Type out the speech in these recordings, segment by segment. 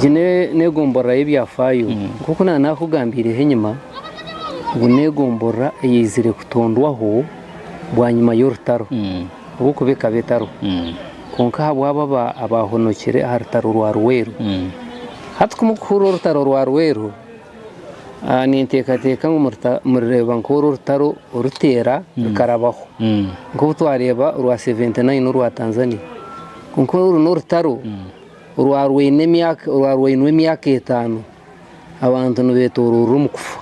jine negombora y'ibyafayo kuko nakugambire henyuma ngo negombora yizire kutondwaho bwa nyuma y'urutaro ubu kubeka betaro konka habwa abahonokere harutaro rwa Rweru hatkumukuru urutaro rwa Rweru ni ntekateka mureba nkuru rutaro urutera rukarabaho ngo twareba rwa 79 n'urwa Tanzania konko uru n'urutaro rwa rwinwe myaka 5 abantu nubeto rumukufa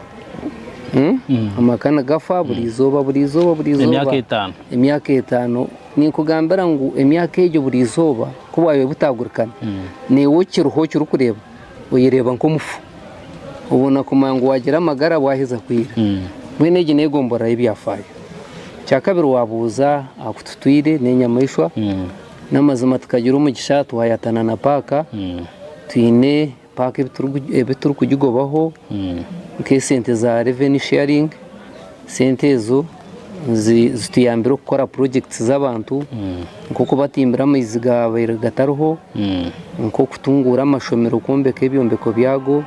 amakana gafa burizoba imyaka 5 ni kugambira ngo imyaka ejo burizoba kubaye butagurikana ni wokiruho cyurukureba uyireba nk'umufu ubona kumango wagira amagara wahiza kwira mwene gine negombora y'ibyafayo cyakabiri wabuza akututwire n'inyamayishwa n'amazima tukagira umugisha tuhayatana na paka twine paka ebituru kugigobaho nke sente za revenue sharing sente zo zitiyambira gukora projects z'abantu nko kubatimbira amaziga bayiragataruho nko kutungura amashomero kombeka ebyombeko byago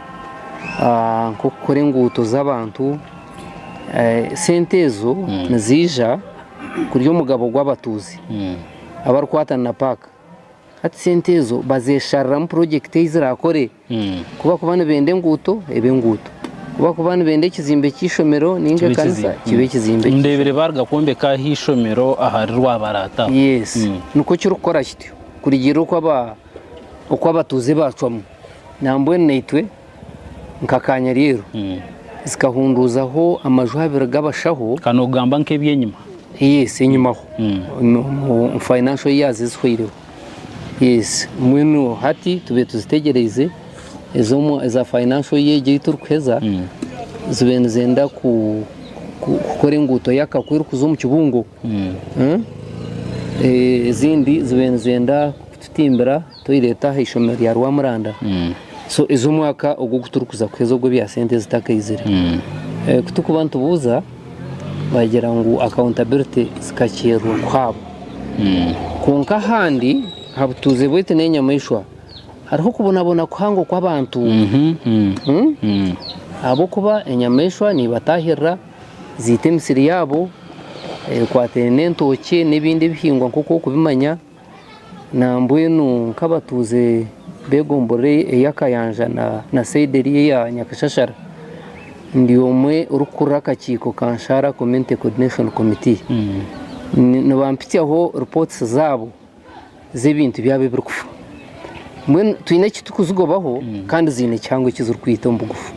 nko gukora inguto z'abantu sente zo nazija kuri umugabo gw'abatuzi abarkwatana na paka ati sente zo bazesharira mu project izirakore kuba kubana bende nguto ebenguto kuba kubana bende kizimbe cy'ishomero ninge kanisa kibe kizimbe ndebere barga kombeka hishomero ahari rwabarata yes nuko cyurukora kityo kurigira uko abatuzi bacwamo nambwe neitwe nkakanya rero zikahunduzaho amajwabira gabashaho kanogamba nk'ebyenyuma yes enyumaho mu financial years izhwiriho yes mwino hati tube tuzitegereze za financial year giturkweza zibene zenda gukora inguto yakakwiru kuzo mu kibungo zindi zibene zenda kutimbira toyireta hishomero ya Rwamuranda so izo mwaka ugo guturukuza kwezo gwe bya sente zitakayizire kutukubantu buza bagira ngo accountability zikakirwa kwabo konka handi habutuze bwite n'inyamayishwa hariho kubonabona kwango kw'abantu abo kuba inyamayishwa ni batahira zite misiri yabo kwatene ntoke n'ibindi bihingwa nkuko kubimanya nambwenu nk'abatuze begombore yakayanja na seideri ya Nyakashashara ndi omwe urukura kakiko kanshara community coordination committee nibampitiaho reports zabo z'ibintu byabe birukufa mwe twine kitukuzugobaho kandi zine cyangwa kizurkwita mbugufu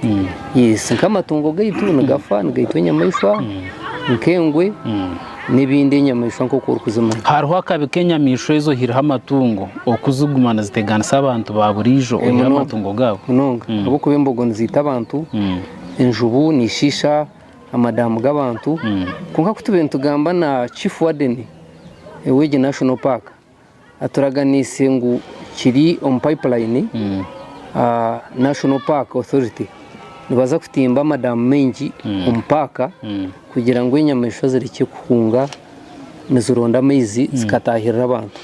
yes nk'amatungo gaitu nagafa ngaitu nyamayishwa nkengwe n'ibindi nyamayishwa nko kurukuzuma hariho akabe nyamisho izo hira amatungo okuzugumana ziteganisa abantu baburijo ohira amatungo gabo nonga abo kubembogo nzita abantu enjubu nishisha amadamu g'abantu kunka kutubintu gamba na chief warden eweje national park aturaganise ngo kiri on pipeline national park authority nibaza kutimba amadamu menji umpaka kugira ngo inyamisho zirike kuhunga nizuronda amezi zikatahirira abantu